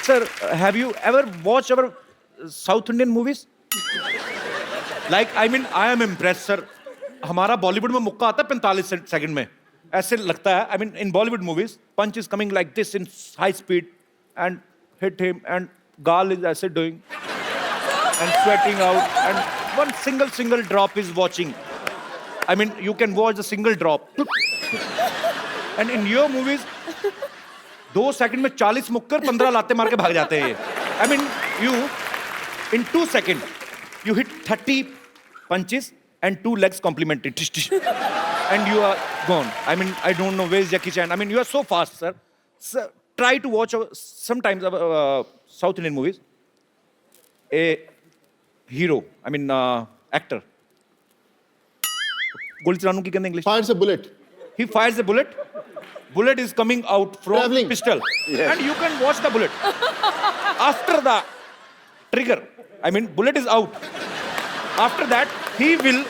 Sir, have you ever watched our South Indian movies? Like, I mean, I am impressed, sir. हमारा बॉलीवुड में मुक्का आता है 45 second में ऐसे लगता है. I mean, in Bollywood movies, punch is coming like this in high speed and hit him, and Gal is ऐसे doing and sweating out, and one single drop is watching. I mean, you can watch a single drop. And in your movies, 2 second में 40 मुक्कर 15 लाते मार के भाग जाते हैं. I mean, you in 2 seconds you hit 30 punches and 2 legs complementary, and you are gone. I mean, I don't know where is Jackie Chan. I mean, you are so fast, sir. Sir, try to watch sometimes South Indian movies. A hero, I mean, actor. गोली चलाने की कहते हैं English. Fires a bullet. He fires a bullet. Bullet is coming out from Traveling. pistol, and you can watch the bullet. After the trigger, I mean, bullet is out. After that, he will.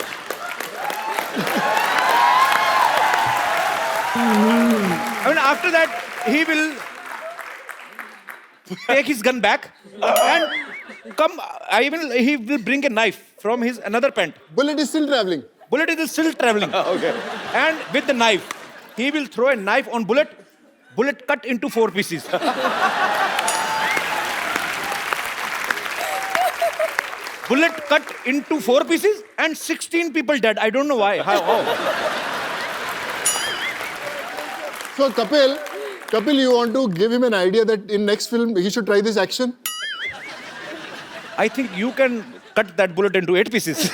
I mean, after that, he will take his gun back and come. I mean, he will bring a knife from his another pant. Bullet is still traveling. Bullet is still traveling. Okay. And with the knife, he will throw a knife on bullet. Bullet cut into 4 pieces. Bullet cut into 4 pieces and 16 people dead. I don't know why. How? So Kapil, you want to give him an idea that in next film he should try this action? I think you can cut that bullet into 8 pieces.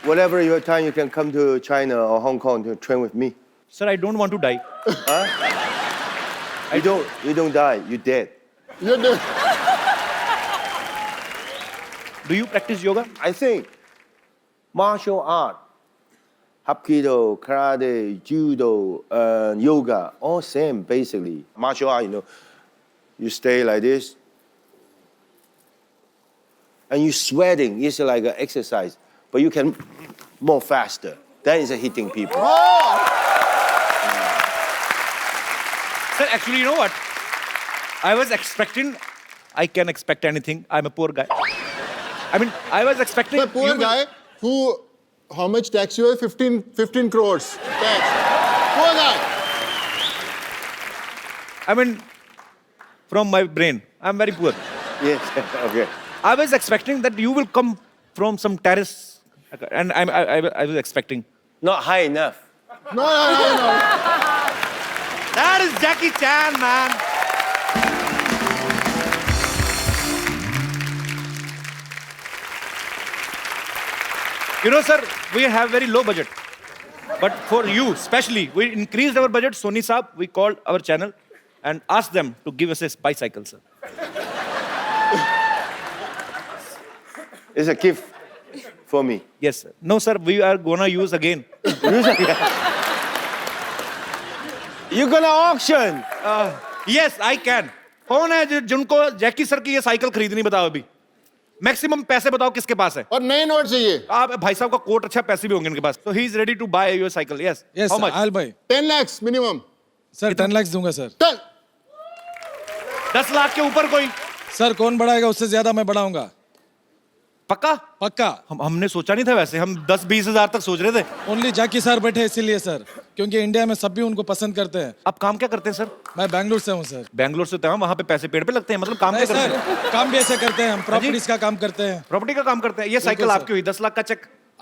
Whatever your time, you can come to China or Hong Kong to train with me. Sir, I don't want to die. You don't die, you're dead. You're the, Do you practice yoga? I think martial art, Hapkido, karate, judo, yoga, all same basically. Martial art, you stay like this, and you're sweating. It's like an exercise, but you can more faster. That is hitting people. Sir, actually, you know what? I was expecting, I can expect anything. I'm a poor guy. I mean, I was expecting. the poor you will- guy who, how much tax you have? 15 crores tax. Poor guy. I mean, from my brain, I'm very poor. Yes, okay. I was expecting that you will come from some terrace, and I was expecting. Not high enough. No. That is Jackie Chan, man. You know, sir, we have very low budget. But for you, especially, we increased our budget. Sony Saab, we called our channel and asked them to give us a bicycle, sir. It's a gift for me. Yes, sir. No, sir, we are gonna use again. You're gonna auction. Yes, I can. कौन है जिनको Jackie sir की ये cycle खरीदनी बताओ अभी? Maximum पैसे बताओ किसके पास है? और नए नोट चाहिए. आप भाई साहब का कोट अच्छा, पैसे भी होंगे इनके पास. So he is ready to buy your cycle. Yes. Yes, How sir, much? I'll buy. 10 lakhs minimum. Sir 10 lakhs दूंगा सर. 10. 10 लाख के ऊपर कोई? सर कौन बढ़ाएगा, उससे ज्यादा मैं बढ़ाऊंगा. पक्का? पक्का. हमने सोचा नहीं था वैसे. हम 10-20 हजार तक सोच रहे थे. ओनली जैकी सर बैठे इसीलिए सर, क्योंकि इंडिया में सब भी उनको पसंद करते हैं. आप काम क्या करते हैं सर? मैं बैंगलोर से हूँ सर. बैंगलोर से तो वहाँ पे पैसे पेड़ पे लगते हैं. मतलब काम नहीं क्या करते हैं? सर, काम भी ऐसे करते हैं हम, प्रॉपर्टीज का काम करते हैं. प्रॉपर्टी का काम करते हैं. ये साइकिल सर. आपकी हुई 10 लाख का चेक.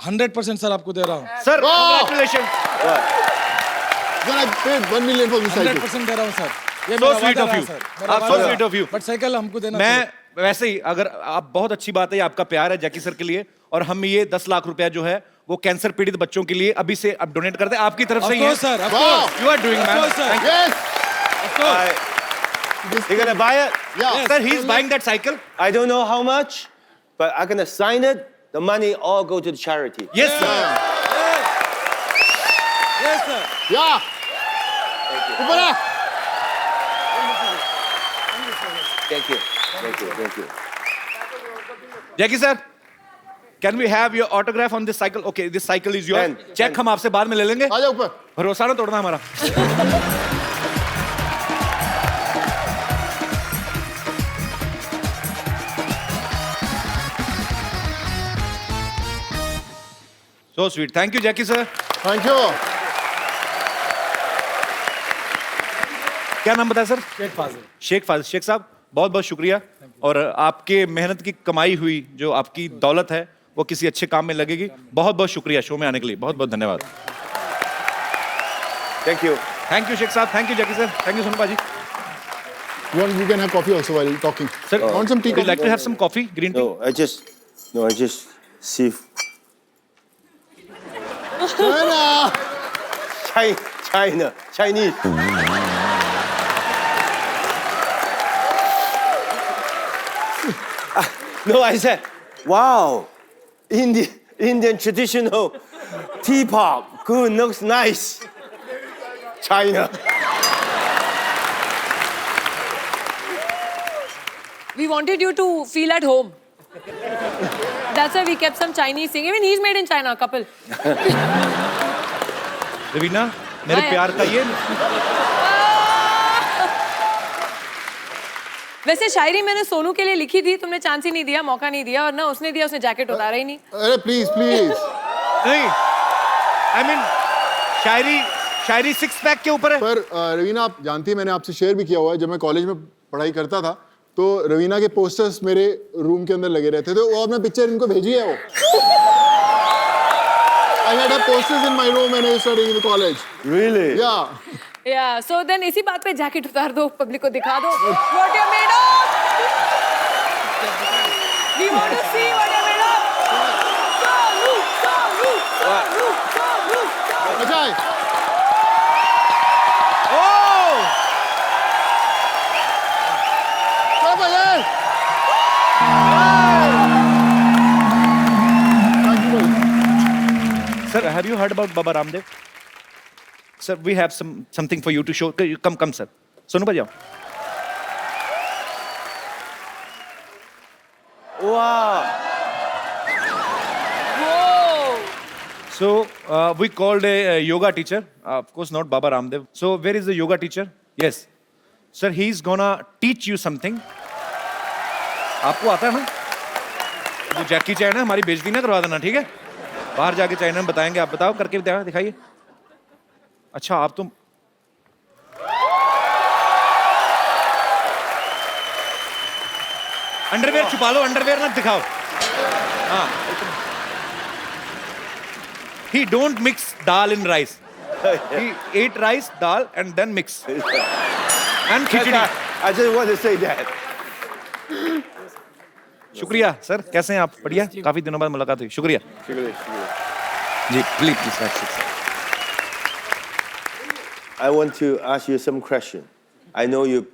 100% सर आपको दे रहा हूँ. Sir, Wow. congratulations. Then I paid 1 million for this cycle. 100% दे रहा हूँ सर. ये So मेरा sweet वादा of रहा you. सर. आप so sweet of you. But cycle हमको देना. मैं वैसे ही, अगर आप बहुत अच्छी बात है, ये आपका प्यार है जैकी सर के लिए, और हम ये 10 लाख रुपया जो है वो कैंसर पीड़ित बच्चों के लिए अभी से अब डोनेट करते हैं आपकी तरफ से ही है. Sir, of Wow. Course. You are doing, man. course, sir. Thank you. Yes. You're gonna buy it? Yeah. Sir, he is buying that cycle. I don't know how much, but I'm gonna sign it. The money all go to the charity. Yes, sir. Yes sir. Yeah. ऊपर आ. Thank you. Jackie sir, can we have your autograph on this cycle? Okay, this cycle is yours. Pen. Check हम आपसे बाद में ले लेंगे. आ जा ऊपर. भरोसा ना तोड़ना हमारा. So sweet. Thank you, Jackie sir. Thank you. क्या नाम बताया सर? शेख फाजिल। शेख फाजिल। शेख साहब बहुत बहुत शुक्रिया और आपके मेहनत की कमाई हुई जो आपकी दौलत है वो किसी अच्छे काम में लगेगी। बहुत बहुत शुक्रिया शो में आने के लिए। बहुत बहुत धन्यवाद। Thank you. Thank you Sheikh साहब। Thank you Jackie sir. Thank you Sonu बाजी। You can have coffee also while talking. Sir, want some tea? would you like to have some coffee, green tea? No, I just see China. Chinese. No, I said, wow, Indian traditional teapot, good, looks nice. China. We wanted you to feel at home. That's why we kept some Chinese thing. Even he's made in China, couple. Raveena मेरे हाँ, प्यार का ये वैसे शायरी मैंने सोनू के लिए लिखी थी, तुमने चांस ही नहीं दिया, मौका नहीं दिया, और ना उसने दिया, उसने जैकेट उतारा ही नहीं। अरे please. नहीं I mean Shayari six pack के ऊपर है। पर रवीना आप जानती हैं मैंने आपसे शेयर भी किया हुआ है जब मैं कॉलेज में पढ़ाई करता था तो रवीना के पोस्टर्स मेरे रूम के अंदर लगे रहते थे और मैं पिक्चर इनको भेजी है वो। I had have posters in my room when I was studying in the college. Really? Yeah. Yeah, so then इसी बात पे जैकेट उतार दो, पब्लिक को दिखा दो what you're made of. We want to see what you're made of. Soonu. अच्छा है। ओह क्या भैया? Thank you भाई। Sir, have you heard about Baba Ramdev? Sir, we have something for you to show. Come, sir. Sonu bhai, आओ. Wow. Whoa. So we called a yoga teacher. Of course, not Baba Ramdev. So where is the yoga teacher? Yes, sir. He's gonna teach you something. आपको आता है ना? जो जैकी चैन है हमारी बेइज्जती ना करवा देना, ठीक है? बाहर जाके चाइना में बताएंगे। आप बताओ करके दिखाइए। अच्छा आप तो अंडरवेयर छुपा लो, अंडरवेयर ना दिखाओ। हाँ he don't mix dal in rice. He ate rice, dal and then mix. And khichdi. I just want to say that. शुक्रिया सर, कैसे हैं आप? बढ़िया, काफी दिनों बाद मुलाकात हुई। शुक्रिया जी। Please I want to ask you some question. I know you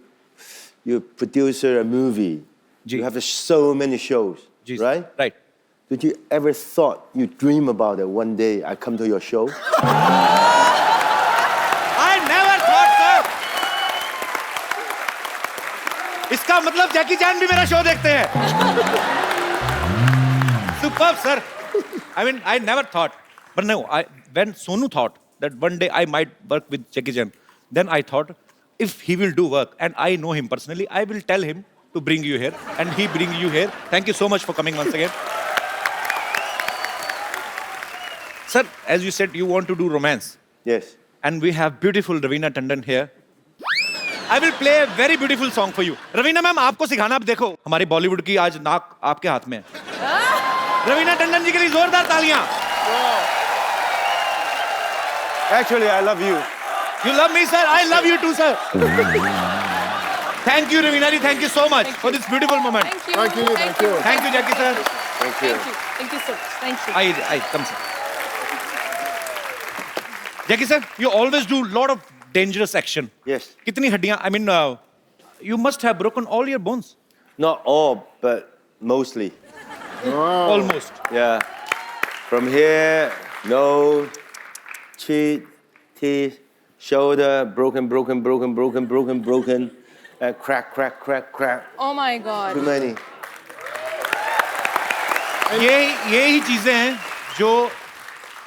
producer a movie. Ji. You have so many shows, जी right? Right. Did you ever thought you dream about it one day I come to your show? I never thought sir. इसका मतलब जैकी चैन भी मेरा show देखते हैं। Superb sir. I mean I never thought, but no, when Sonu thought that one day I might work with Jackie Chan, then I thought if he will do work and I know him personally, I will tell him to bring you here and he bring you here. Thank you so much for coming once again. Sir, as you said, you want to do romance. Yes. And we have beautiful Raveena Tandon here. I will play a very beautiful song for you. Raveena ma'am, आपको सिखाना, आप देखो हमारी बॉलीवुड की आज नाक आपके हाथ में है। रवीना टंडन जी के लिए जोरदार तालियां। Actually, I love you. You love me, sir. I love you too, sir. Thank you, Raveena ji. Thank you so much for this beautiful moment. Thank you. Thank you. Thank you. Thank you, Jackie sir. Thank you. Thank you so much. Thank you. I come sir. Jackie sir, you always do lot of dangerous action. Yes. कितनी हड्डियां? I mean, you must have broken all your bones. Not all, but mostly. Almost. Yeah. From here, nose, cheek, teeth, shoulder, broken. Crack. Oh my God. Too many. ये ही चीजें हैं जो,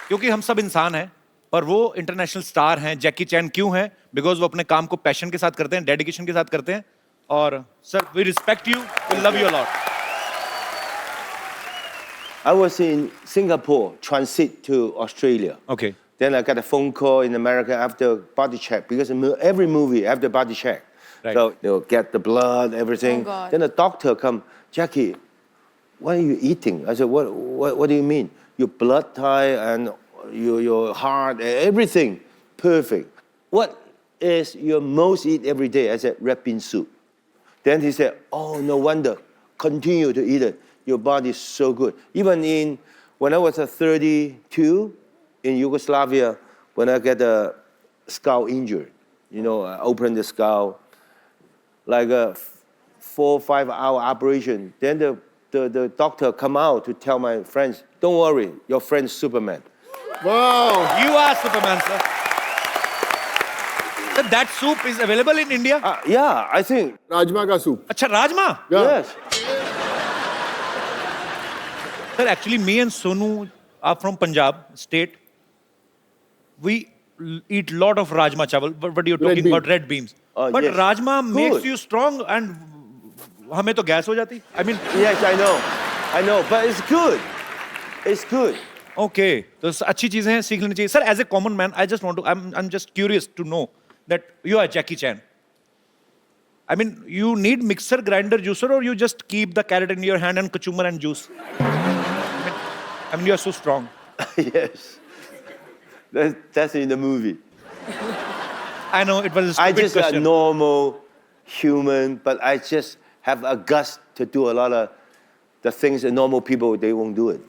क्योंकि हम सब इंसान हैं पर वो इंटरनेशनल स्टार हैं। जैकी चैन क्यों हैं? बिकॉज वो अपने काम को पैशन के साथ करते हैं, डेडिकेशन के साथ करते हैं। और sir we respect you, we love you a lot. I was in Singapore, transit to Australia. Okay. Then I got a phone call in America after body check because every movie after body check. Right. So they'll get the blood, everything. Oh, God. Then the doctor come, Jackie, what are you eating? I said, what do you mean? Your blood type and your heart, everything perfect. What is your most eat every day? I said, red bean soup. Then he said, oh, no wonder. Continue to eat it. Your body is so good. Even when I was 32 in Yugoslavia, when I get a skull injury, I opened the skull, like a 4 or 5 hour operation. Then the doctor come out to tell my friends, don't worry, your friend's Superman. Wow. You are Superman, sir. Sir, that soup is available in India? Yeah, I think, Rajma ka soup. Acha, Rajma? Yeah. yes. Sir, actually, me and Sonu are from Punjab state. We eat lot of Rajma chawal, but you're talking bean. about red beans. But yes. Rajma makes Good. you strong and हमें तो gas हो जाती. I mean, Yes, I know, but it's good. It's good. okay. तो अच्छी चीजें हैं, सीख लेनी चाहिए. Sir, as a common man, I'm just curious to know that you are Jackie Chan. I mean, you need mixer, grinder, juicer, or you just keep the carrot in your hand and cucumber and juice. I mean, you are so strong. Yes. That's in the movie. I know it was a I stupid just a question. normal human, but I just have a guts to do a lot of the things that normal people, they won't do it.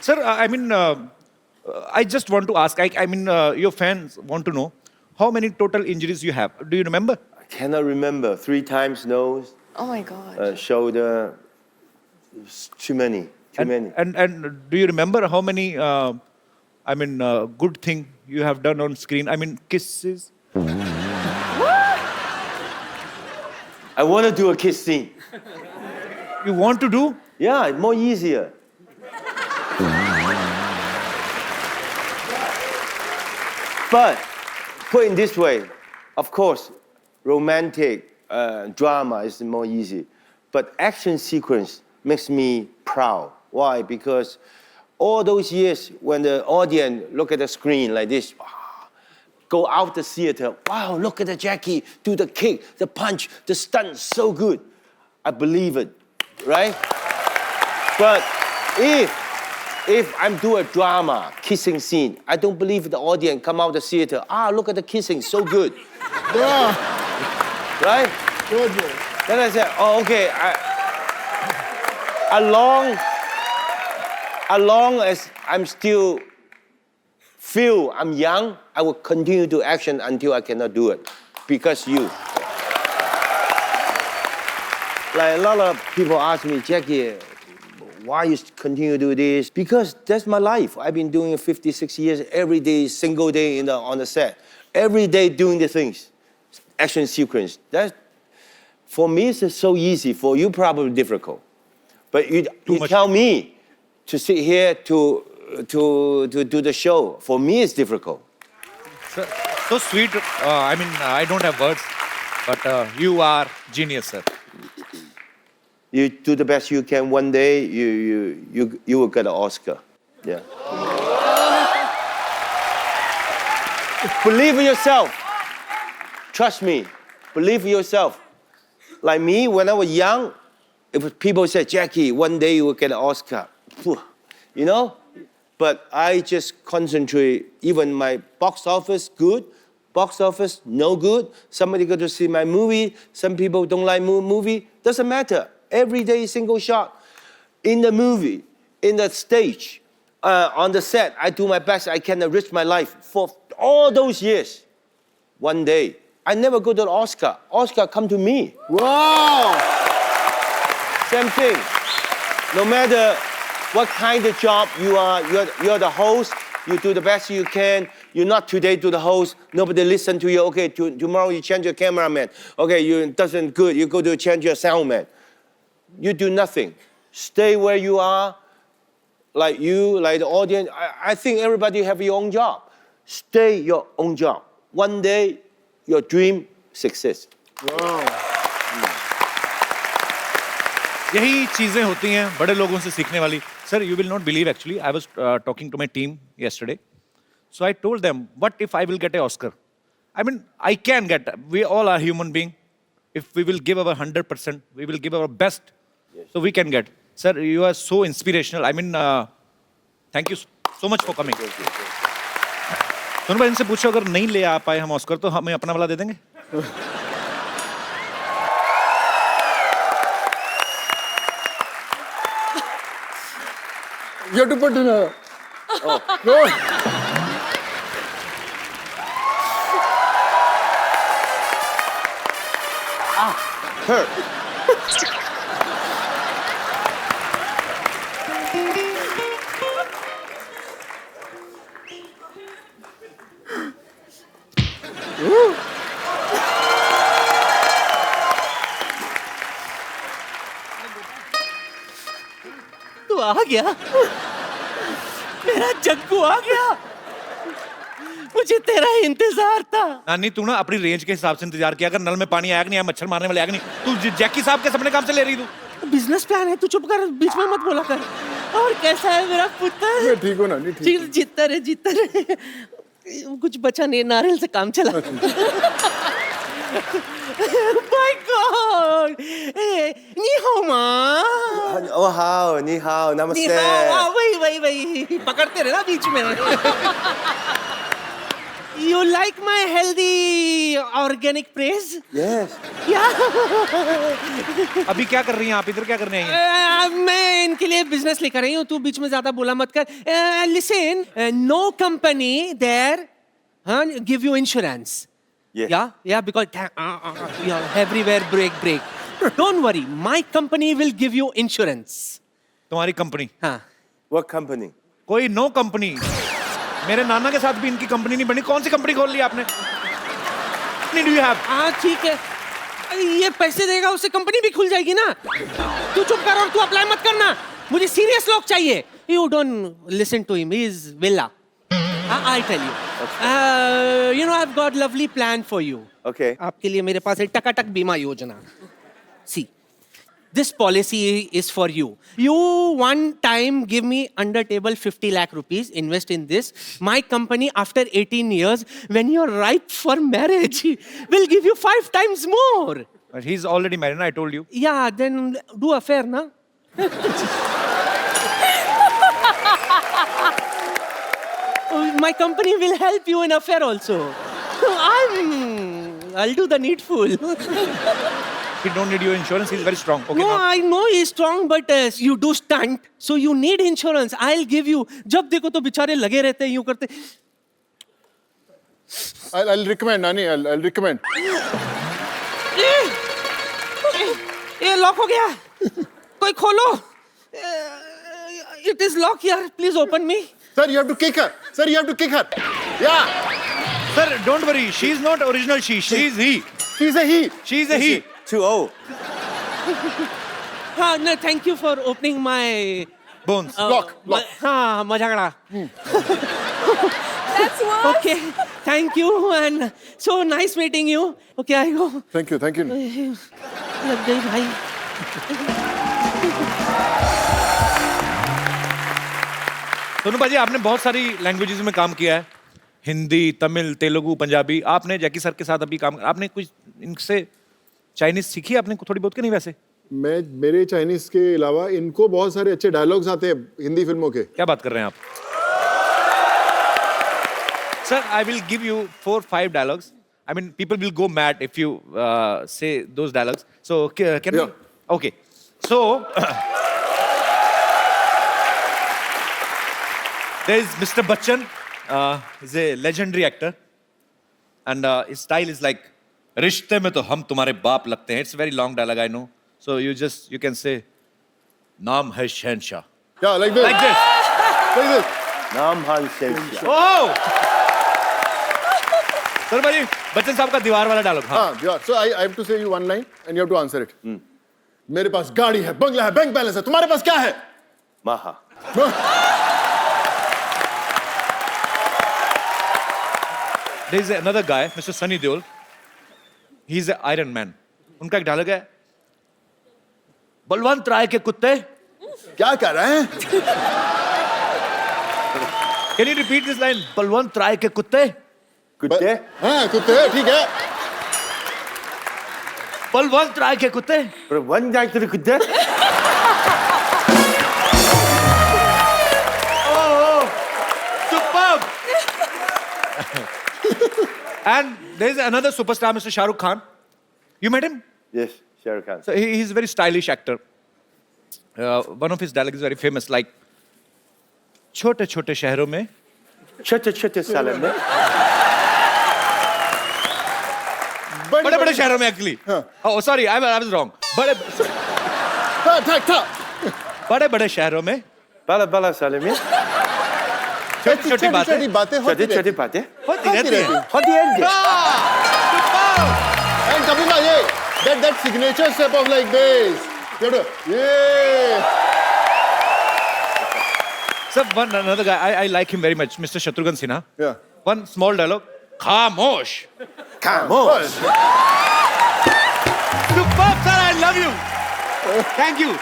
Sir, I mean, I just want to ask, I mean, your fans want to know how many total injuries you have. Do you remember? I cannot remember. 3 times nose, Oh my God. shoulder. It's too many. And do you remember how many, good thing you have done on screen? I mean, kisses. I want to do a kiss scene. You want to do? Yeah, it's more easier. But put in this way, of course, romantic drama is more easy. But action sequence makes me proud. Why? Because all those years when the audience look at the screen like this, go out the theater, wow, look at the Jackie, do the kick, the punch, the stunt, so good. I believe it, right? But if I'm doing a drama, kissing scene, I don't believe the audience come out the theater, look at the kissing, so good. Yeah. Right? Good. Then I said, okay, as long as I'm still feel I'm young, I will continue to action until I cannot do it because you. Like a lot of people ask me, Jackie, why you continue to do this? Because that's my life. I've been doing it 56 years, every day, single day on the set. Every day doing the things, action sequence. That, for me, it's so easy. For you, probably difficult. But you tell me to sit here to do the show. For me, it's difficult. Sir, so sweet. I don't have words, but you are genius, sir. You do the best you can. One day, you will get an Oscar. Yeah. Believe in yourself. Trust me. Believe in yourself. Like me, when I was young, if people said, Jackie, one day you will get an Oscar. You know? But I just concentrate. Even my box office, good. Box office, no good. Somebody go to see my movie. Some people don't like movie. Doesn't matter. Every day, single shot. In the movie, in the stage, on the set, I do my best. I can enrich my life for all those years. One day, I never go to the Oscar. Oscar come to me. Wow. Same thing. No matter what kind of job you are, you're the host. You do the best you can. You're not today to the host. Nobody listen to you. Okay, tomorrow you change your cameraman. Okay, you doesn't good. You go to change your soundman. You do nothing. Stay where you are. Like you, like the audience. I think everybody have your own job. Stay your own job. One day, your dream success. Wow. यही चीजें होती हैं बड़े लोगों से सीखने वाली. Sir, you will not believe actually. I was talking to my team yesterday. So I told them, what if I will get an Oscar? I mean, I can get. We all are human being. If we will give our 100%, we will give our best. So we can get. Sir, you are so inspirational. I mean, thank you so much for coming. Sonu भाई इनसे पूछो अगर नहीं ले आ पाए हम Oscar तो हमें अपना वाला दे देंगे. You have to put in a. Oh. No. Hurt. तू आ गया, मेरा जग्गू आ गया, मुझे तेरा इंतजार था. नानी तू ना अपनी रेंज के हिसाब से इंतजार किया अगर नल में पानी आया कि नहीं आया मच्छर मारने वाले आया कि नहीं. तू जैकी साहब के सपने काम से ले रही तू. बिजनेस प्लान है, तू चुप कर, बीच में मत बोला कर. और कैसा है मेरा पुत्र? ठीक हो ना? नहीं ठीक. जीतता रहे, जीतता रहे. कुछ बचा नहीं, नारियल से काम चला. My God! Ni hao ma. Oh, hao, ni hao, Ni namaste. hao. वही पकड़ते रहे ना बीच में. You like my healthy organic praise? Yes. Yeah. अभी क्या कर रही हैं आप? इधर क्या करने आई हैं? मैं इनके लिए बिजनेस लेकर आई हूँ. तू बीच में ज्यादा बोला मत कर. Listen, no company there give you insurance. Yeah. Yeah, because everywhere break. Don't worry, my company will give you insurance. तुम्हारी कंपनी? हाँ. What company? कोई नो कंपनी. मेरे नाना के साथ भी इनकी कंपनी नहीं बनी. कौन सी कंपनी खोल ली आपने? Do you have? हाँ ठीक है. ये पैसे देगा उससे कंपनी भी खुल जाएगी ना. तू चुप कर और तू अप्लाई मत करना. मुझे सीरियस लोग चाहिए. You don't listen to him. He is villa. I tell you. You know, I've got lovely plan for you. Okay. आपके लिए मेरे पास है टकाटक बीमा योजना. See, this policy is for you. You one time give me under table 50 lakh rupees, invest in this. My company after 18 years, when you're ripe for marriage, will give you 5 times more. He's already married. I told you. Yeah, then do affair, na? My company will help you in affair also. I'll do the needful. He don't need your insurance. He's very strong. Okay. No, now. I know he's strong, but you do stunt, so you need insurance. I'll give you. जब देखो तो बेचारे लगे रहते हैं यूं करते. I'll recommend, Nani. I'll recommend. ये लॉक हो गया. कोई खोलो. It is locked here. Please open me. Sir, you have to kick her. Sir, you have to kick her. Yeah. Sir, don't worry. She's not original she. She's he. She's a he. She's a he. Too old. No, thank you for opening my Bones. Lock. हाँ मजागड़ा. That's worse. Okay, thank you and so nice meeting you. Okay, I go. Thank you. Thank you. लग गई भाई. सोनू भाजी आपने बहुत सारी languages में काम किया है. हिंदी, तमिल, तेलुगु, पंजाबी. आपने जैकी सर के साथ अभी काम. आपने कुछ इनसे चाइनीज सीखी आपने थोड़ी बहुत कि नहीं वैसे? मेरे चाइनीज के अलावा इनको बहुत सारे अच्छे डायलॉग्स आते हैं हिंदी फिल्मों के. क्या बात कर रहे हैं आप? Sir, I will give you 4-5 dialogues. I mean, people will go mad if you say those dialogues. So, can we? Yeah. Okay. So, there is Mr. Bachchan. He's a legendary actor. And his style is like, रिश्ते में तो हम तुम्हारे बाप लगते हैं. It's a very long dialogue, I know. So, you can say, नाम है शहनशाह. Yeah, like this. Like this. Like this. Nam Han Sheng. Oh! Sir भाई बच्चन साहब का दीवार वाला डायलॉग. हाँ. Yeah. So I have to say you one line and you have to answer it. मेरे पास गाड़ी है, बंगला है, बैंक बैलेंस है. तुम्हारे पास क्या है? Maha. There is another guy, Mr. Sunny Deol. He's an Iron Man. उनका एक डायलॉग है, बलवंत राय के कुत्ते. क्या कर रहे हैं? Can you repeat this line? Balwant राय के कुत्ते. कुत्ते हाँ कुत्ते ठीक है. बलवंत राय के कुत्ते. पर वन जाए तेरे कुत्ते Superb. And there is another superstar, Mr. Shah Rukh Khan. You met him? Yes, Shahrukh Khan. So he's a very stylish actor. One of his dialogues is very famous, like छोटे छोटे शहरों में छोटे छोटे साल में बड़े बड़े शहरों में actually. Oh sorry, I was wrong. बड़े बड़े शहरों में बाला बाला साल में छोटी छोटी बातें बातें छोटी छोटी बातें होती रहती हैं. होती है And Kapil bhai, that signature step of like this. You have to, yeah. Sir, another guy, I like him very much, Mr. Shatrughan Sinha. Yeah. One small dialogue. Khamosh. खामोश Superb, sir, I love you. Thank you.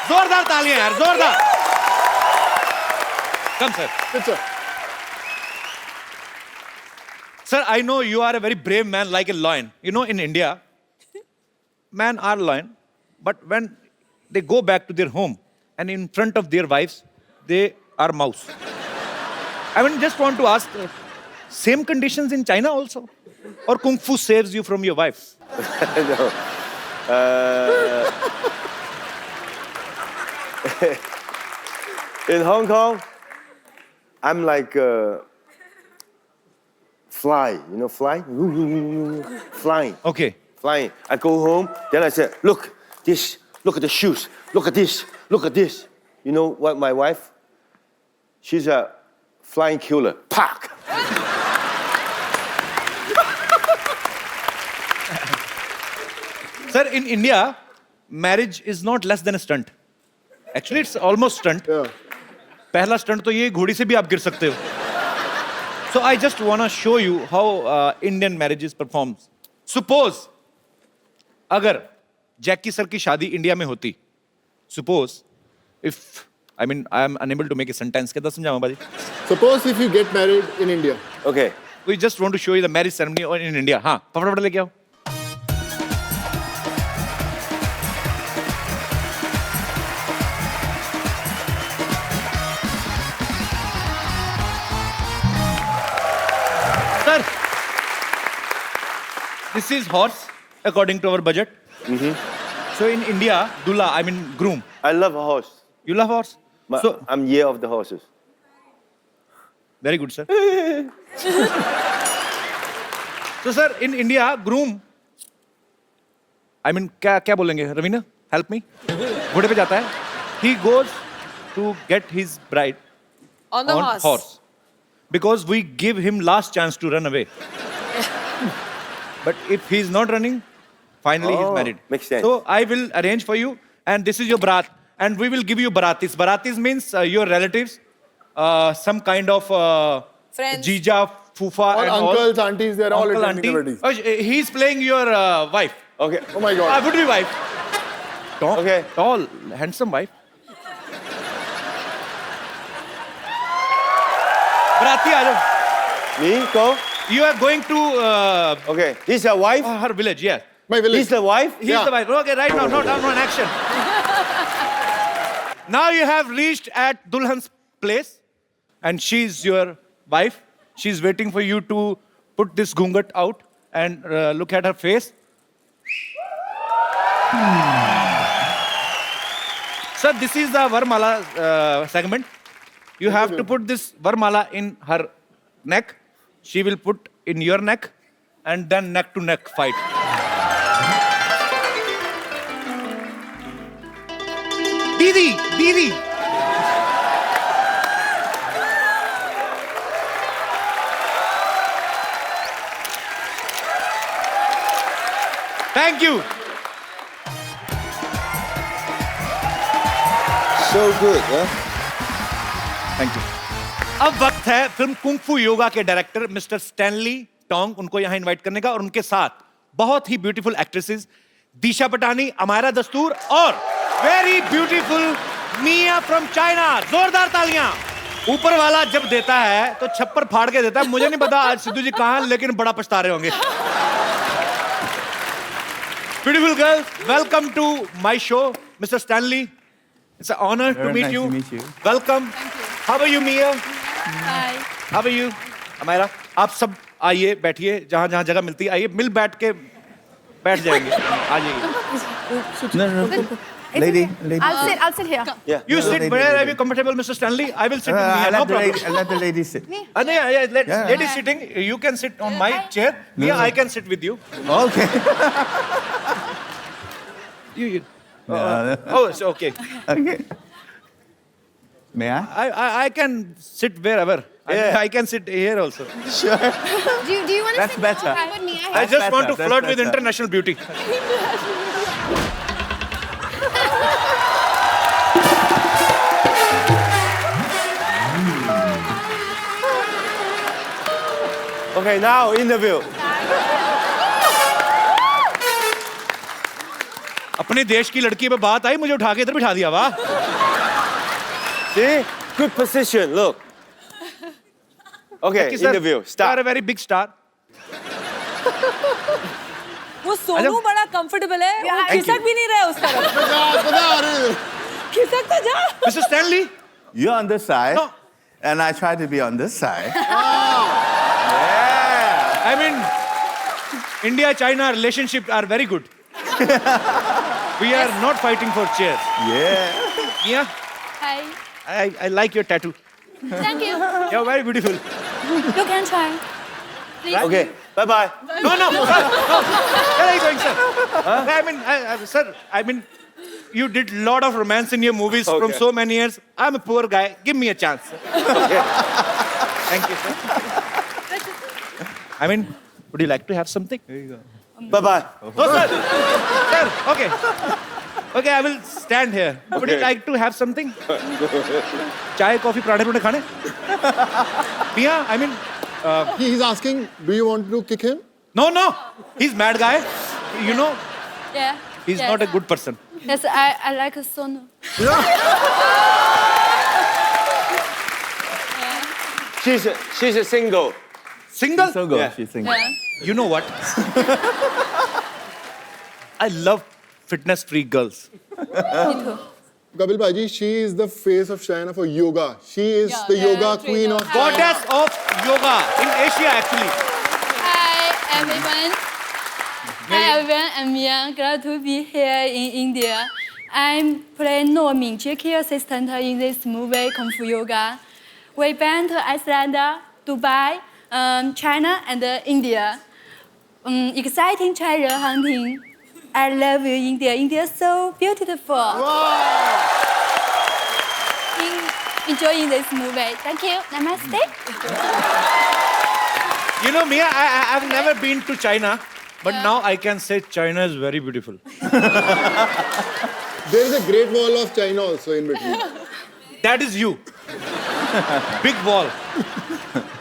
जोरदार तालियां यार, जोरदार. Come, sir. Good, sir. Sir, I know you are a very brave man like a lion. You know, in India, men are lion, but when they go back to their home and in front of their wives, they are mouse. I mean, just want to ask, same conditions in China also? Or Kung Fu saves you from your wife? no. In Hong Kong, I'm like fly, you know, fly? Flying, Okay. flying. I go home, then I say, look, this, look at the shoes, look at this, look at this. You know what my wife? She's a flying killer. Pack! Sir, in India, marriage is not less than a stunt. Actually, it's almost stunt. Yeah. पहला stunt तो ये घोड़ी से भी आप गिर सकते हो. So I just want to show you how Indian marriages performs. Suppose अगर जैकी सर की शादी इंडिया में होती, suppose if I mean I am unable to make a sentence, कैसे समझाऊँ बाजी? Suppose if you get married in India. Okay. We just want to show you the marriage ceremony in India. हाँ, फटाफट लेके आओ. Sir, this is horse according to our budget. So in India, Dula, I mean groom. I love a horse. You love horse? But So I'm year of the horses. very good, sir. So sir, in India, groom. I mean, क्या बोलेंगे? Ravina, help me. घोड़े पे जाता है. He goes to get his bride On the on horse. Because we give him last chance to run away. But if he's not running, finally he's Oh, married. makes sense. So I will arrange for you, and this is your barat, and we will give you baratis. Baratis means your relatives, some kind of Friends. jija, fufa, All and uncles, aunties, they're all Uncle, attending auntie. the weddings. Oh, he's playing your wife. Okay. Oh my God. Would be wife. Tall, Okay. tall, handsome wife. Barati, aa jao. Me, go. You are going to Okay. This is a wife. her village, yes. My village. This is the wife. He's Yeah. the wife. Okay, right now, no action. Now you have reached at Dulhan's place, and she's your wife. She's waiting for you to put this gungat out and look at her face. Sir, this is the Varmala segment. You have to put this Varmala in her neck. She will put in your neck, and then neck to neck fight. Didi, Didi. Thank you. So good, huh? Thank you. अब वक्त है film kung फू योगा के director mister Stanley Tong उनको यहां invite करने का, और उनके साथ बहुत ही ब्यूटीफुल एक्ट्रेसेस दिशा पटानी, अमायरा दस्तूर और very beautiful Mia from China. जोरदार तालियां. ऊपर वाला जब देता है तो छप्पर फाड़ के देता है. मुझे नहीं पता आज सिद्धू जी कहाँ हैं, लेकिन बड़ा पछता रहे होंगे. Beautiful girl, welcome to my show, Mr. Stanley. It's an honor to meet nice you. to meet you. Welcome. How are you, Mia? Hi. How are you? Amira, आप सब आइए, बैठिए, जहाँ जगह मिलती है आइए, मिल बैठ के बैठ जाएंगे. आ जाइए. No. Lady. I'll sit here. Yeah. You sit where are you comfortable, Mr. Stanley? I will sit with Mia. No problem. I'll let the lady sit. Lady sitting. You can sit on my chair. Mia, I can sit with you. Okay. You. No. Oh, it's okay. Okay. May I? I can sit wherever. I can sit here also. Sure. Do you want to That's sit better. with me? I just want to That's flirt with better. international beauty. Okay, now interview. अपने देश की लड़की पे बात आई, मुझे उठा के इधर बिठा दिया. वाह. See? Good position, look. Okay, Thank you, sir. interview. You are a Start. very big star. वो सोनू बड़ा कंफर्टेबल है. वो Thank खिसक भी नहीं रहा है उस तरफ. खिसक तो जा. Mr. Stanley. You're on this side. No. And I try to be on this side. I mean, India-China relationship are very good. We are not fighting for chairs. Yeah. Mia, Hi. I like your tattoo. Thank you. You're very beautiful. You can try. Please. Okay, bye-bye. No, sir. No. Where are you going, sir? I mean, sir, I mean, you did a lot of romance in your movies from Okay. so many years. I'm a poor guy. Give me a chance. Okay. Thank you, sir. I mean, would you like to have something? There you go. Bye-bye. No, sir. Sir, okay. Okay, I will stand here. Would you Okay. like to have something? Chai, coffee, पराठे पुराठे खाने? Mia, I mean, He's asking, do you want to kick him? no. He's mad guy. You know, Yeah. he's yes. not a good person. Yes, I like Sonu. She's a single. Single? So good. Yeah. She's single. Yeah. You know what? I love fitness freak girls. Me too. Kapil Bhaji, she is the face of China for yoga. She is the yoga queen of China. Goddess of yoga in Asia, actually. Hi everyone. Hi everyone. I'm Mia. Glad to be here in India. I'm playing No Mingjie care assistant in this movie Kung Fu Yoga. We been to Iceland, Dubai, China, and India. Exciting treasure hunting. I love you, India. India is so beautiful. Enjoying this movie. Thank you. Namaste. You know, Mia, I've never been to China, but now I can say China is very beautiful. There is a great wall of China also in between. That is you. Big wall.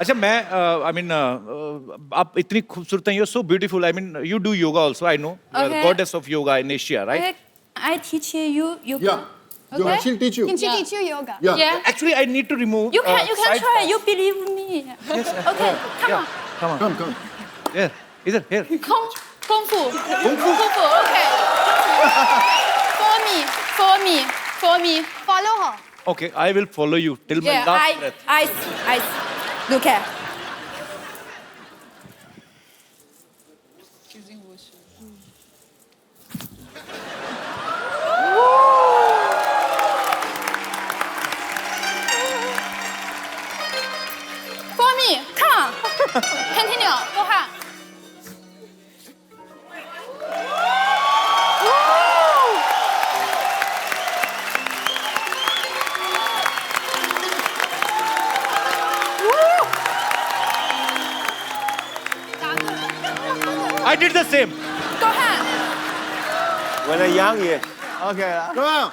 अच्छा मैं I mean आप इतनी खूबसूरत हैं. You're so beautiful. I mean you do yoga also. I know. You're Okay. goddess of yoga in Asia, right? I teach you yoga. Yeah. Okay. She'll teach you. Can she teach you yoga? Yeah. Yeah. Actually, I need to remove. You can side try. parts. You believe me. Yes. Okay. Come on. Come. Here, either here. Kung fu. Kung fu. Okay. For me. Follow her. Okay, I will follow you till my Yeah. last breath. I. Look at. For me. Come on. Continue. Go ahead. I did the same. Go ahead. When I'm young, yes. Okay. Come on.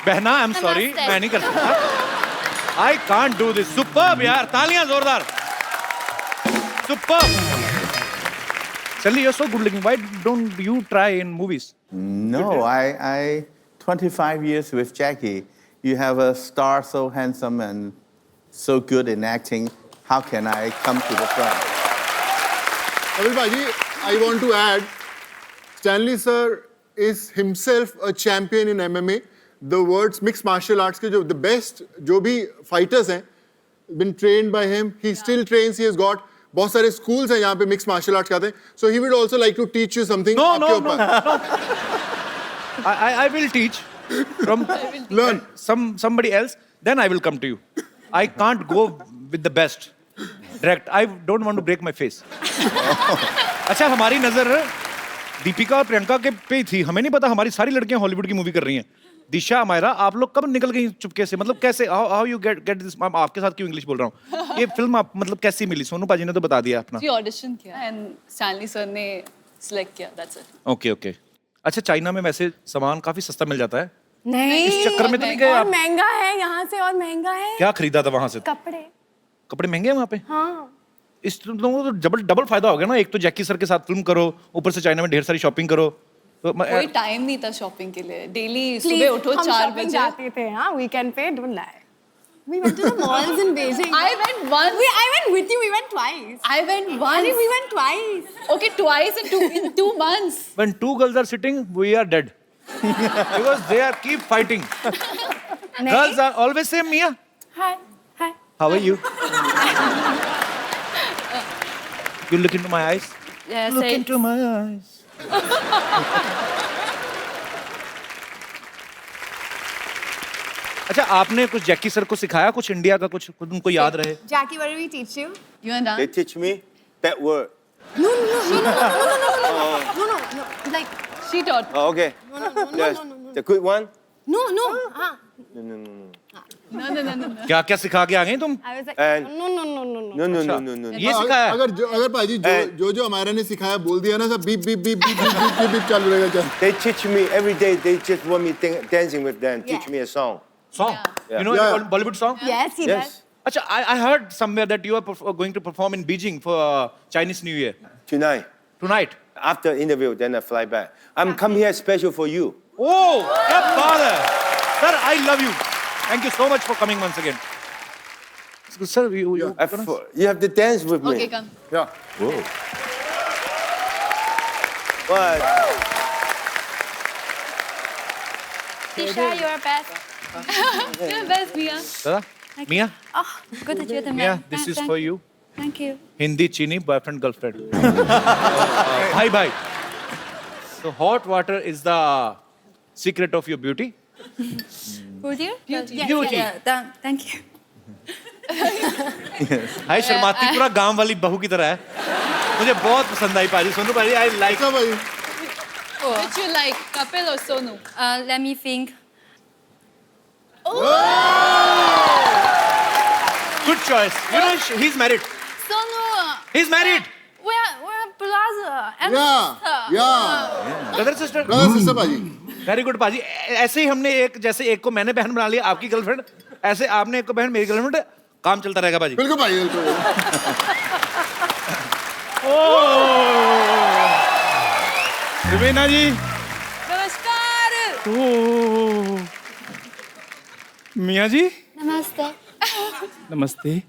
बहना, I'm sorry, Namaste. मैं नहीं कर सकता. I can't do this. Superb यार, तालियां जोरदार. Superb. Suddenly, you're so good looking. Why don't you try in movies? No, I 25 years with Jackie. You have a star so handsome and so good in acting. How can I come to the front? Kapil Bhaji, I want to add, Stanley sir is himself a champion in MMA. The words mixed martial arts के जो the best जो भी fighters हैं, been trained by him. He still trains. He has got बहुत सारे schools हैं यहाँ पे mixed martial arts खाते हैं. So he would also like to teach you something. No, आपके no, ऊपर. no. I will teach from Learn. somebody else. Then I will come to you. I can't go with the best. Direct. I don't want to break my face. अच्छा हमारी नजर दीपिका और प्रियंका के पे ही थी. हमें नहीं पता हमारी सारी लड़कियां हॉलीवुड की मूवी कर रही हैं. दिशा अमायरा आप लोग कब निकल गई चुपके से? मतलब कैसे हाउ यू गेट दिस? आपके साथ क्यों इंग्लिश बोल रहा हूँ? ये फिल्म आप मतलब कैसी मिली? सोनू पाजी ने तो बता दिया अपना. जी ऑडिशन किया एंड स्टैनली सर ने सिलेक्ट किया, दैट्स इट. Okay okay. अच्छा चाइना में वैसे सामान काफी सस्ता मिल जाता है. नहीं, इस चक्कर में तो नहीं गए और आप? महंगा है यहाँ से, और महंगा है. क्या खरीदा था वहां से? कपड़े. कपड़े महंगे हैं वहाँ पे? हाँ. इस लोगों को तो डबल फायदा हो गया ना. एक तो जैकी सर के साथ फिल्म करो, ऊपर से चाइना में ढेर सारी शॉपिंग करो. तो कोई टाइम नहीं था शॉपिंग के लिए. डेली Please, सुबह उठो हम 4 shopping बजे. जाते थे. हाँ, weekend पे, don't lie. We went to the malls in Beijing. I went once. I went with you. We went twice. I went once. Arey, we went twice. Okay, twice in 2 months. when two girls are sitting, we are dead. Because they are keep fighting. Girls are always say, Mia, Hi. Hi. how are you? You look into my eyes. Yeah, Look say into my eyes. अच्छा आपने कुछ Jackie sir को सिखाया कुछ India का कुछ उनको याद रहे? Jackie, what did we teach you? you and They I. teach me that word. No. Like, She taught. Oh, okay. Yes. The good one? no. No. क्या क्या सिखा के आ गई तुम? I was like, And- no. No. ये सिखाया? अगर पाजी जो हमारा ने सिखाया बोल दिया ना सब beep beep beep beep beep beep चालू रहेगा चल. They teach me every day. They just want me dancing with them. Yeah. Teach me a song. Song? Yeah. You know Yeah. Bollywood song? Yes, he Yes. does. अच्छा I heard somewhere that you are going to perform in Beijing for Chinese New Year Tonight. tonight. After interview, then I fly back. I'm come here special for you. Oh, क्या बात है! Sir, I love you. Thank you so much for coming once again. Sir, you You have to dance with me. Okay, come. Yeah. What? Tisha, you're best. You're best, Mia. Dada, Mia, Oh, good that you're the man. Mia, this is for you. Thank you. Hindi Chini boyfriend girlfriend. Bye. So hot water is the secret of your beauty. Would you? Beauty. Yeah, Beauty. Yeah. Thank you. हाय शर्माती पूरा गांव वाली बहू की तरह है. मुझे बहुत पसंद आई पाजी. सोनू पाजी, I like. अच्छा भाई. Which you like, Kapil or Sonu? Let me think. Good choice. You know he's married. Sonu, He's married. we're brother and Yeah. Brother sister. Brother sister पाजी. वेरी गुड पाजी. ऐसे ही हमने एक जैसे एक को मैंने बहन बना लिया आपकी गर्लफ्रेंड, ऐसे आपने एक को बहन मेरी गर्लफ्रेंड. काम चलता रहेगा पाजी. बिल्कुल भाई बिल्कुल. रवीना जी. नमस्कार. मिया जी. Namaste. नमस्ते.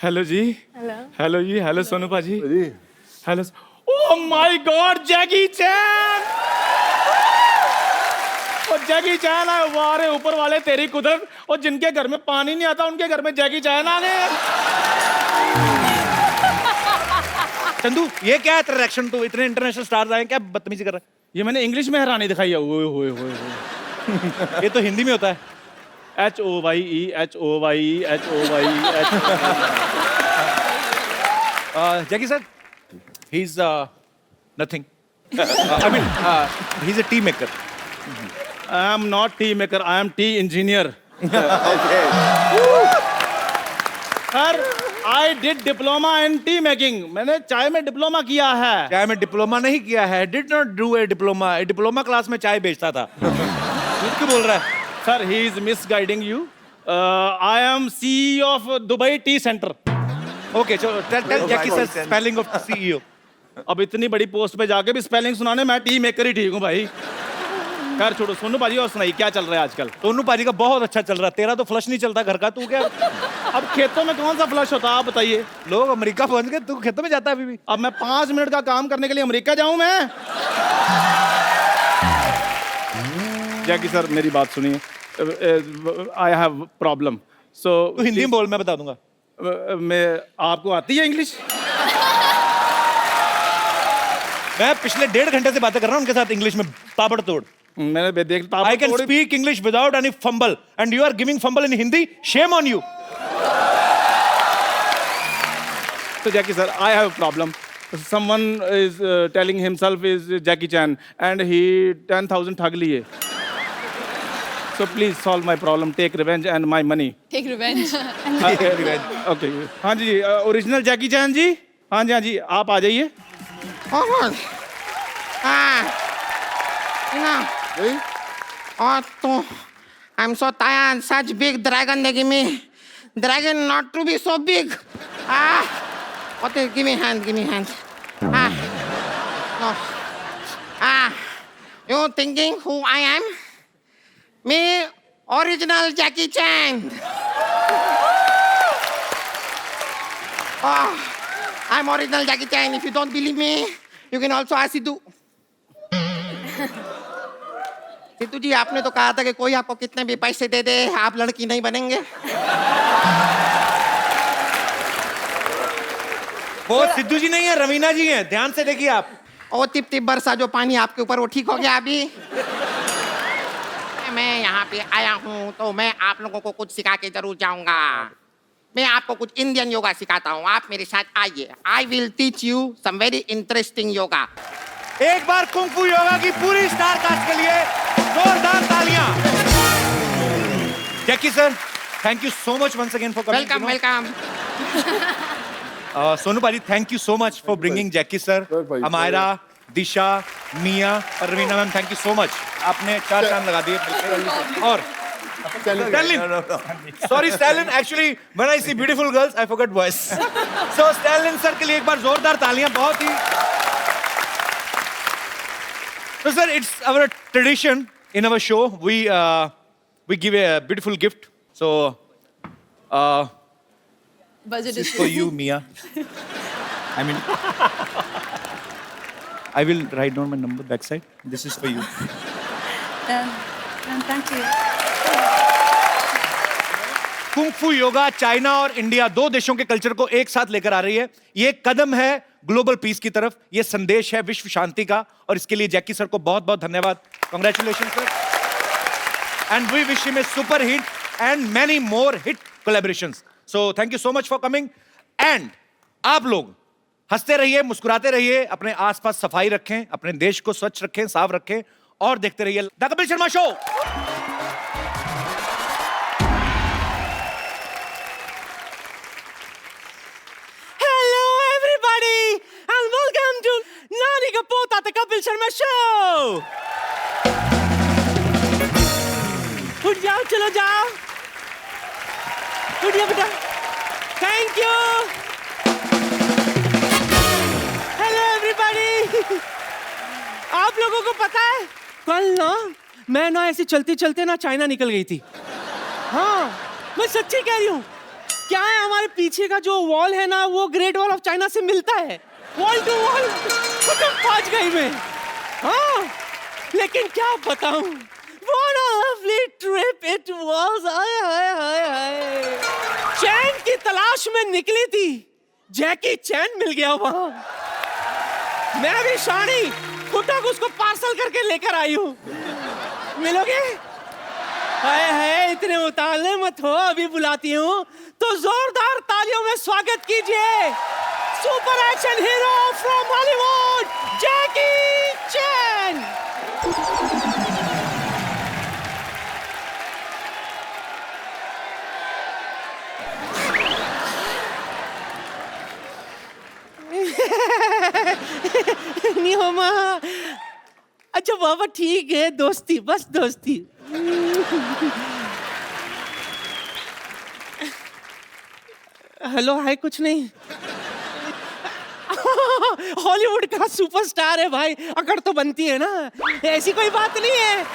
हेलो जी. हेलो जी. हेलो सोनू पाजी. जी. हेलो. ओह माय गॉड, जैकी चैन. और जैकी चैन है. वाह रे ऊपर वाले तेरी कुदरत. और जिनके घर में पानी नहीं आता उनके घर में जैकी चैन आ गए. चंदू ये क्या है तेरा रिएक्शन? तो इतने इंटरनेशनल स्टार्स आए, क्या बदतमीजी कर रहा ये मैंने इंग्लिश में हैरानी दिखाई है. ओए होए होए होए. है? ये तो हिंदी में होता है. HOYE HOYE HOYE. Jackie sir, he's nothing. I mean, he's a tea maker. I am not tea maker. I am tea engineer. Okay. Sir, I did diploma in tea making. मैंने चाय में डिप्लोमा किया है. चाय में diploma नहीं किया है. Did not do a diploma. Diploma class में चाय बेचता था. झूठ क्यों बोल रहा है? Sir, he is misguiding you. I am CEO of Dubai Tea Center. Okay, so tell Jackie sir spelling of CEO. अब इतनी बड़ी पोस्ट पे जाके भी स्पेलिंग सुनाने, मैं टी मेकर ही ठीक हूँ भाई। खैर छोड़ो, सोनू पाजी और सुनाई क्या चल रहा है आजकल? सोनू पाजी का बहुत अच्छा चल रहा है, तेरा तो फ्लश नहीं चलता घर का, तू क्या? अब खेतों में कौन सा फ्लश होता है आप बताइए? लोग अमेरिका पहुंच गए, तू खेतों में जाता है अभी भी? अब मैं 5 मिनट का काम करने के लिए अमेरिका जाऊं मैं? जैकी सर मेरी बात सुनिए, आई हैव प्रॉब्लम। सो तू हिंदी में बोल, मैं बता दूंगा। मैं, आपको आती है इंग्लिश? मैं पिछले 1.5 घंटे से बातें कर रहा हूँ उनके साथ इंग्लिश में ताबड़तोड़। मैंने देख, I can speak English without any fumble, and you are giving fumble in Hindi. Shame on you. So Jackie sir, I have a problem. Someone is telling himself is Jackie Chan, and he 10,000 ठग लिए. So please solve my problem. Take revenge and my money. Take revenge. Okay. हाँ जी, original जैकी चैन जी। हाँ जी, आप आ जाइए। तो I'm so tired. Such big dragon they give me. Dragon not to be so big. Okay, give me hand. No. You thinking who I am? Me, original Jackie Chan. I'm original Jackie Chan. If you don't believe me, you can also ask Sidhu. Sidhu जी, आपने तो कहा था कि कोई आपको कितने भी पैसे दे दे, आप लड़की नहीं बनेंगे। वो सिद्धू जी नहीं है, रवीना जी हैं, ध्यान से देखिए आप। ओ टिप बरसा जो पानी आपके ऊपर, वो ठीक हो गया अभी? मैं यहाँ पे आया हूँ तो मैं आप लोगों को कुछ सिखा के जरूर जाऊंगा। मैं आपको कुछ इंडियन योगा सिखाता हूँ, आप मेरे साथ आइए। I will teach you some very interesting yoga. एक बार कुंग फू योगा की पूरी स्टार कास्ट के लिए जोरदार तालियां। Jackie sir, thank you so much once again for coming. Welcome. Sonu पाजी, thank you so much for bringing Jackie sir, Amyra, Disha, Mia और Raveena ma'am, thank you so much. आपने 4 चांद लगा दिए। और Stalin. Sorry, Stalin. Actually, when I see beautiful girls, I forget voice. So Stalin sir के लिए एक बार जोरदार तालियां। बहुत ही। So sir, it's our tradition in our show. We give a beautiful gift. So Budget this is issue. for you, Mia. I mean, I will write down my number backside. This is for you. Thank you. Kung फू yoga China और India, 2 देशों के culture को एक साथ लेकर आ रही है। ये एक कदम है ग्लोबल पीस की तरफ, ये संदेश है विश्व शांति का, और इसके लिए जैकी सर को बहुत बहुत धन्यवाद। Congratulation sir, and we wish him a super hit and many more hit collaborations. So thank you so much for coming. And आप लोग हंसते रहिए, मुस्कुराते रहिए, अपने आसपास सफाई रखें, अपने देश को स्वच्छ रखें, साफ रखें, और देखते रहिए the Kapil Sharma show. And welcome to Nani Kapota, the Kapil Sharma Show. उठ जाओ, चलो जाओ, उठ जाओ बेटा। Thank you. Hello everybody. आप लोगों को पता है, कल ना मैं ना ऐसे चलते चलते ना चाइना निकल गई थी। हाँ, मैं सच्ची कह रही हूँ। क्या है, हमारे पीछे का जो वॉल है ना, वो ग्रेट वॉल ऑफ चाइना से मिलता है। वॉल टू वॉल पहुंच गई मैं। हाँ, लेकिन क्या बताऊं, what a lovely trip it was. हाय। चैन की तलाश में निकली थी, जैकी चैन मिल गया वहां। मैं भी शानी कुटक उसको पार्सल करके लेकर आई हूँ। मिलोगे? हाय, इतने उतावले मत हो, अभी बुलाती हूँ। तो जोरदार तालियों में स्वागत कीजिए super action hero from Hollywood, Jackie Chan. नहीं हो माँ। अच्छा बाबा, ठीक है, दोस्ती, बस दोस्ती। हेलो, हाय, कुछ नहीं। हॉलीवुड का सुपरस्टार है भाई, अकड़ तो बनती है ना, ऐसी कोई बात नहीं है।